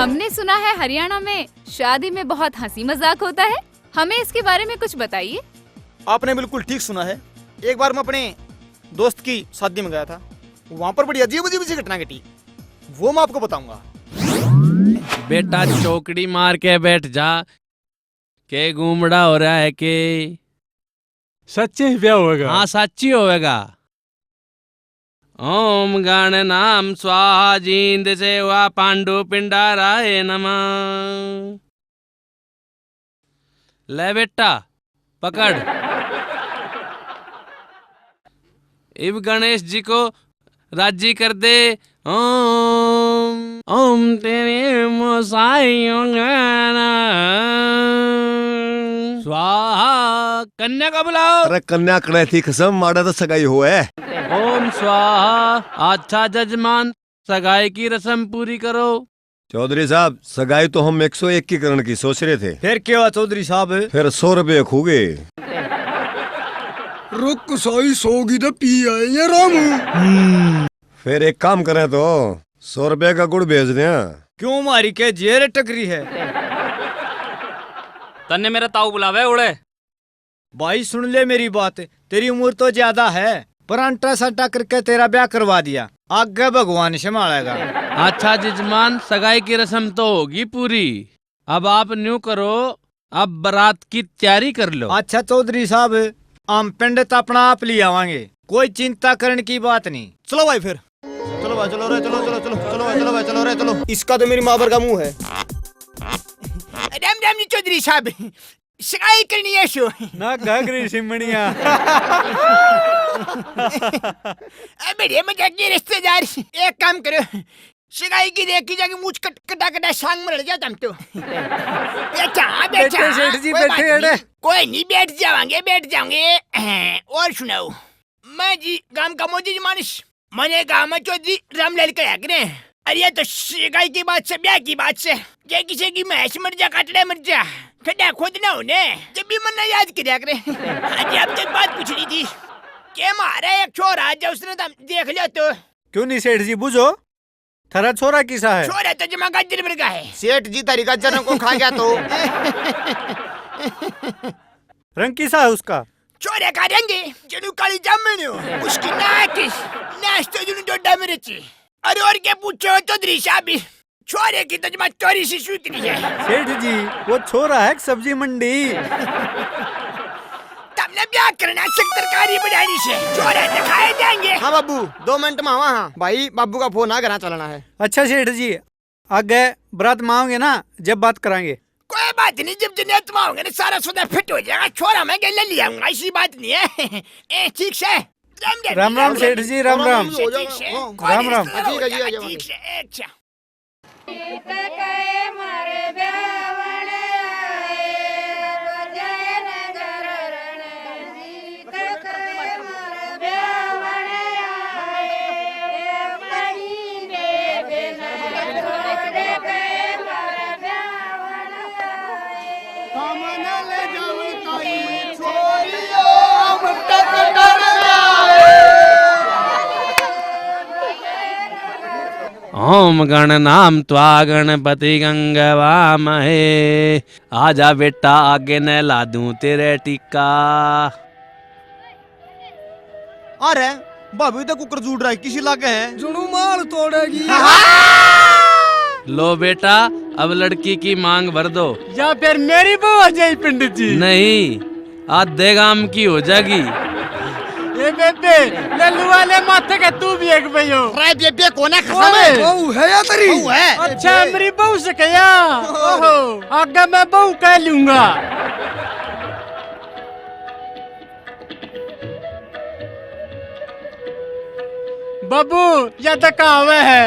हमने सुना है हरियाणा में शादी में बहुत हंसी मजाक होता है, हमें इसके बारे में कुछ बताइए। आपने बिल्कुल ठीक सुना है। एक बार मैं अपने दोस्त की शादी में गया था, वहाँ पर बड़ी अजीब अजीब सी घटना घटी, वो मैं आपको बताऊंगा। बेटा चौकड़ी मार के बैठ जा, के घूमड़ा हो रहा है के सच्चे ही ब्याह होगा। हाँ सच्ची होएगा। ओम गण नाम स्वाहा जींद सेवा पांडु पिंडाराय नमः। ले बेटा पकड़। इब गणेश जी को राजी कर दे। ओम ओम तेरे मोसाइयों स्वाहा। कन्या का बुलाओ। अरे कन्या कड़े थी कसम माड़ा तो सगाई हो है। ओम स्वाहा। अच्छा जजमान सगाई की रस्म पूरी करो। चौधरी साहब सगाई तो हम 101 की करण की सोच रहे थे। फिर क्या हुआ चौधरी साहब? फिर 100 रुपये खूगे। रुक सोई सोगी तो पी आएंगे रामू। फिर एक काम करें तो 100 रुपये का गुड़ भेज दें। क्यों मारी के जेर टकरी है? तन्ने मेरा ताऊ बुलावे उड़े। भाई सुन ले मेरी बात, तेरी उम्र तो ज्यादा है, पर अंटा सट्टा करके तेरा ब्याह करवा दिया, आगे भगवान संभालेगा। अच्छा जजमान सगाई की रस्म तो होगी पूरी, अब आप न्यू करो, अब बारात की तैयारी कर लो। अच्छा चौधरी साहब हम पंडित अपना आप ले आवांगे, कोई चिंता करने की बात नहीं। चलो भाई फिर चलो भाई, चलो रे, चलो चलो चलो चलो भाई, चलो भाई, चलो रे, चलो। इसका तो मेरी माँ भर का मुंह है। राम राम जी चौधरी साहब, सगाई करनी है शो ना घाघरी सिमणिया। बढ़िया मजाक के रिश्तेदार, एक काम करो, सगाई की देखी जाके मुझ कटा कटा सांग में लड़ जाता हम तो। बेटा बेटा सेठ जी बैठे। कोई नहीं, बैठ जाओगे। और सुनाओ, मैं जी गांव का मोजी मानिस, मैंने गाँव में चौधरी रामलाल का आग्रह। अरे ये तो सगाई की बात से, ब्याह की बात से, क्या किसी की मैश मर जा, काटड़ा मर जा, खड्डा खोदना होने, जब भी मन याद किया करे। हाँ जी, आपसे एक बात पूछनी थी, क्या मारा एक छोरा जो उसने तो देख लिया तो? क्यों नहीं सेठ जी, बुझो थारा छोरा किसा है? छोरा तो जमा गाजर भर का है। सेठ जी तारी गाजर को खा गया तो। रंग किसा है उसका? छोरे का रंग जनु काली जामुन हो, उसकी नाक तो जनु डोडा मिर्ची। अरे और क्या पूछो चौधरी साहब, छोरे की तो जमा चोरी सी सूतरी है। सेठ जी वो छोरा है सब्जी मंडी। तबने ब्याह करना सरकारी बढ़ानी से, छोरे दिखाए जाएंगे। हाँ बाबू 2 मिनट में आवा। हाँ भाई बाबू का फोन आ घर चलाना है। अच्छा सेठ जी आगे बरात मांगोगे ना, जब बात कराएंगे। कोई बात नहीं, जब जनेत मांगोगे ना सारा सौदा फिट हो जाएगा, छोरा मैं ले लिया आऊंगा, ऐसी बात नहीं है। ठीक से राम राम सेठ जी, राम राम। राम राम। अच्छा ओम गण नाम त्वा गणपति गंगवामहे। आजा बेटा आगे न ला दूं तेरे टिक्का। अरे भाभी तो कुकर जूड़ रहा है, किसी लागे है? जुनू माल तोड़ेगी। लो बेटा अब लड़की की मांग भर दो। या फिर मेरी बहू आ जाए पंडित जी। नहीं आधे गांव की हो जाएगी। ये बेबे लल्लू वाले माथे का तू भी एक भाई हो। रे बेबे कोना खसम है? बहू है या तेरी? बहू है। अच्छा मेरी बहू से कया, ओहो आगे मैं बहू कह लूंगा। बाबू यह तो कहावे है।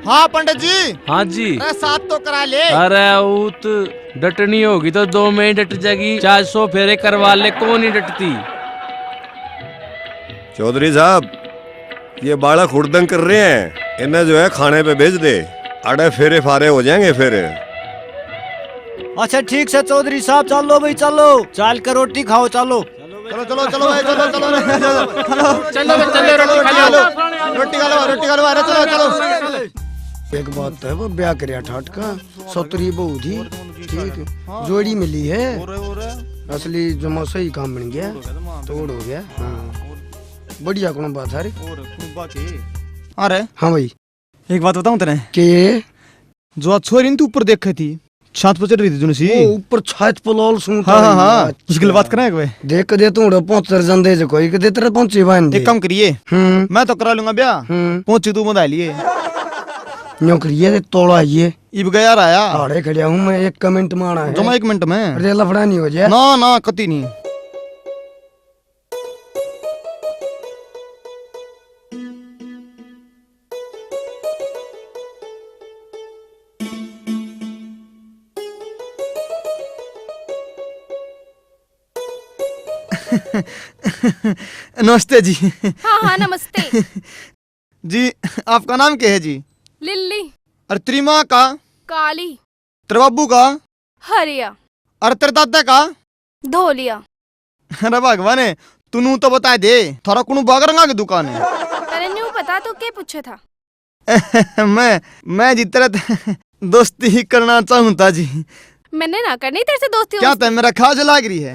हाँ पंडित जी। हाँ जी। अरे साथ तो करा ले। अरे ऊत डटनी होगी तो 2 में ही डट जाएगी, 400 फेरे करवा ले, कौन नहीं डटती। चौधरी साहब, ये बालक हुड़दंग कर रहे हैं, इन्हें जो है खाने पे भेज दे, अड़े फेरे फारे हो जाएंगे फिर। अच्छा ठीक है चौधरी साहब, चलो भाई चलो, चाल कर रोटी खाओ, चलो चलो चलो चलो भाई, चलो चलो चलो रोटी खा लो, रोटी खा लो, अरे चलो चलो। एक बात है, वो ब्याह कर ठाट का सौतरी बहू थी, ठीक जोड़ी मिली है, असली जमा सही काम बन गया, तोड़ हो गया। हाँ बढ़िया कौन बात है। अरे हाँ भाई, एक बात बताऊं तेरे, के जो आज छोरी तू ऊपर देख थी, छत पर चढ़ रही थी जुनसी, वो ऊपर छत पर लाल सुनता। हाँ हाँ हाँ, मुश्किल बात करें कोई देख दे तू पहुंच जंदे जो कोई दे तेरे पहुंचे बांध दे। एक काम करिए, मैं तो करा लूंगा ब्याह, पहुंची तू बंधा लिए नौकरी है तोड़ा ये इब गया आया आड़े खड़िया हूँ मैं, 1 मिनट में आना है। जमा 1 मिनट में, अरे लफड़ा नहीं हो जाए ना ना कती नहीं। नमस्ते जी। हाँ हाँ नमस्ते। जी आपका नाम क्या है जी? लिल्ली। और तेरी माँ का? काली। तेरे बाबू का? हरिया। और तेरे दादा का? धोलिया। अरे भगवान है, तू तो बता दे, थारा कुनु बागरंगा की दुकान है? तेरे न्यू पता तो क्या पूछे था? मैं जी तेरे दोस्ती ही करना चाहूँ जी। मैंने ना करनी तेरे से दोस्ती। क्या ते मेरा खाज लाग रही है?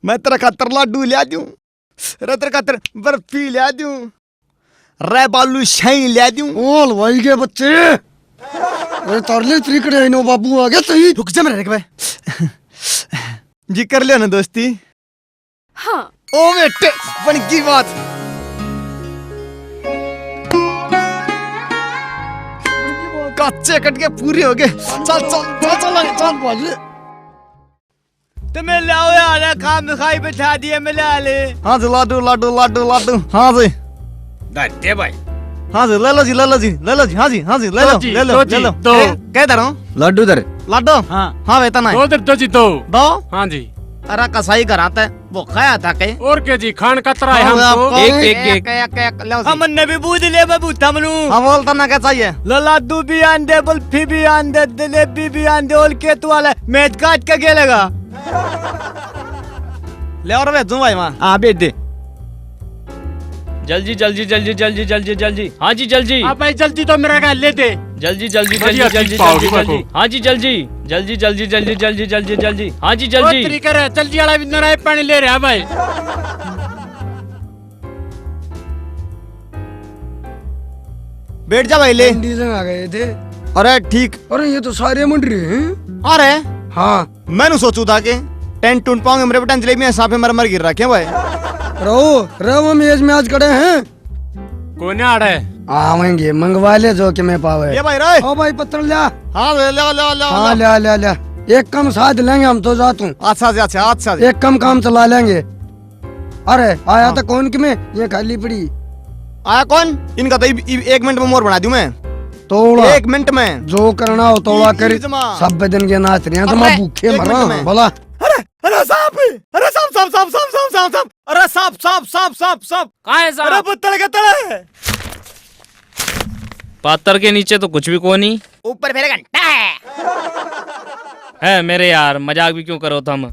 मैं तेरा खातर लाडू लिया दूं, रे तेरे खातर बर्फी लिया दूं, रे बालू शाही लिया दूं। ओल भाई के बच्चे, अरे तरले त्रिकड़े इनो बाबू आ गया सही। रुक जा मेरे भाई। जी कर लियो ना दोस्ती? हाँ। ओ बेटे बन की बात। कच्चे कट के पूरे हो गए। चल चल चल चल चल बाजी। तो मैं लाओ यार, काम खाई बैठा दिए मैं ला ले। हाँ जी लाडू लाडू लाडू लाडू। हाँ जी दे भाई। हाँ जी ले लो जी, ले लो जी, ले लो जी। हाँ जी हाँ जी ले लो ले लो ले लो। कह दे रहा हूँ लाडू दर लाडो। हाँ हाँ वेतन है दो जी दो। हाँ जी। अरे कसाई कराता है वो खाया था कहीं और क्या जी, खान कतरा है हमको। एक हमन ने भी बूझ ले मैं बूझता मनु। हाँ बोलता ना क्या चाहिए? लाडू भी आन दे, बल्फी भी आन दे, जलेबी भी आन दे, और के तू वाला मैच काट के गेलेगा। ले और भेज दूं भाई माँ। हाँ भेज दे। जल्दी जल्दी जल्दी जल्दी जल्दी जल्दी। हाँ जी जल्दी। अब भाई जल्दी तो मेरा गाल ले दे। जल्दी जल्दी जल्दी बढ़िया जल्दी चीज पाओगे जल्दी जल्दी। मेरे को। हाँ जी जल्दी जल्दी जल्दी जल्दी जल्दी जल्दी जल्दी। हाँ जी और जल्दी। तरीका है, जल्दी वाला बिंदु राय पानी ले रहा है भाई। बैठ जा भाई ले। डीजल आ गए थे। अरे ठीक। अरे ये तो सारे मंडरी हैं। अरे हाँ मैंने सोचू था कि टेंट टूट पाऊंगे मेरे बेटा जलेबी में सांपे मर मर गिर रखे हैं भाई। रहो मेज में आज खड़े हैं। कौन आ रहा है? आवेंगे मंगवा ले जो कि मैं पावे। ये भाई रे। ओ भाई पत्र लिया। हाँ ले ले ले ले। हाँ ले एक कम साथ लेंगे हम तो जात हूँ। अच्छा से अच्छा अच्छा से। एक कम काम चला लेंगे। अरे आया था कौन कि मैं ये खाली पड़ी। आया कौन? इनका तो 1 मिनट में मोर बना दूं मैं। तोड़ा 1 मिनट में जो करना हो तोड़ा कर। जमा। सब दिन के नाच रहे हैं तो मैं भूखे एक मरा मिनट में। बोला। अरे अरे सांप, अरे सांप सांप सांप सांप सांप सांप सांप, अरे सांप सांप सांप सांप सांप। कहाँ है अरे साहब? पत्थर के तले। पत्थर के नीचे तो कुछ भी को नहीं ऊपर फिर घंटा है। है मेरे यार, मजाक भी क्यों करो तुम?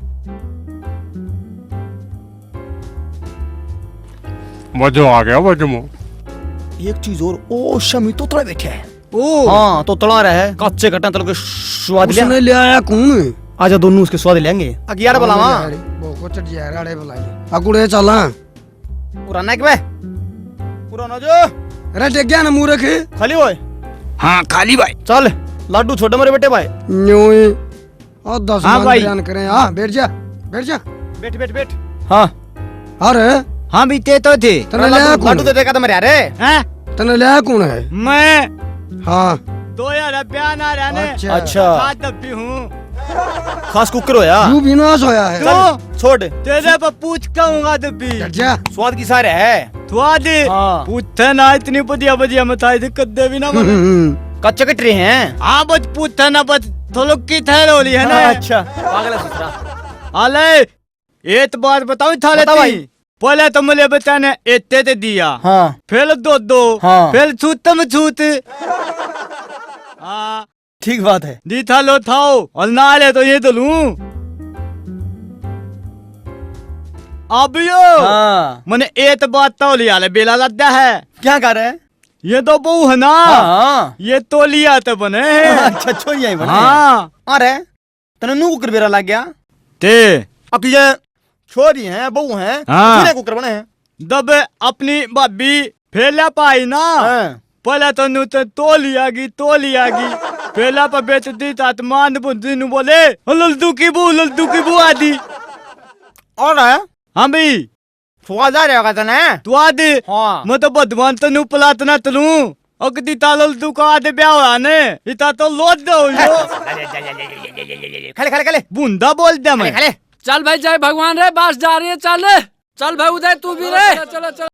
मजा आ गया वजमो। एक चीज और, ओ शमी तो तड़े बैठे है। ओ हाँ तो तड़ा रहा है, कच्चे कटा तल के स्वाद लिया। उसने ले आया कौन? आजा दोनों उसके स्वाद लेंगे। अगियार बुलावा वो को चढ़ जा राड़े बुलाए अकुड़े चला पुराना के बे पुराना जो। अरे देख गया ना मुंह रखे खाली होए। हाँ खाली भाई। चल लाडू छोटे मेरे बेटे भाई। न्योए और 10 हाँ मान भाई। बयान करें। हाँ बैठ जा बैठ जा। बैठ बैठ बैठ। हाँ अरे हाँ बीते तो थे। तने ले आया कौन? लाडू दे देगा तो मेरे यार हैं। तने ले आया कौन है? मैं हाँ 2000 रुपया ना रहने। अच्छा। अच्छा दबी हूँ। खास कुकर होया तू विनाश होया है। चल छोड़ तेरे पर पूछ कहूंगा दब्बी हट जा। स्वाद की सारे है स्वाद हाँ। पूछे ना इतनी बढ़िया बढ़िया मिठाई दिक्कत दे भी ना बने। कच्चे कट रहे हैं हाँ बस पूछे ना बस थोड़ा की थैल हो रही है ना। अच्छा पागल है दूसरा आले एक बात बताऊं थाले बता भाई। पहले तो मुझे बच्चा ने एते ते दिया हाँ फिर दो हाँ। फिर छूतम छूत हाँ ठीक बात है दी था लो थाओ और ना ले तो ये तो लूं अब यो हाँ मैंने एक बात तो लिया ले बेला लद्दा है क्या कर रहे हैं ये तो बहू है ना हाँ ये तो लिया तो बने हैं। अच्छा छोरी आई बने हाँ अरे तने नू कुकर बेरा लग गया ते अब ये छोरी हैं बहू हैं हाँ। कितने कुकर बने हैं दब अपनी भाभी फेला पाई ना हाँ। पहले तो नू तो लियागी फेला पर बेच दी तात मान बुद्धि नु बोले लल्दू की बू आदि और है हाँ भाई स्वाद आ रहेगा तने तू आदि हाँ मैं तो बदवान तनु पलातना तलू अगदी तालल तू का आदे ब्याह आने इता तो लोट दो यो खले खले खले बूंदा बोल दे मैं खले चल भाई जय भगवान रे बस जा रही है चल चल भाई उदय तू भी रे चलो चलो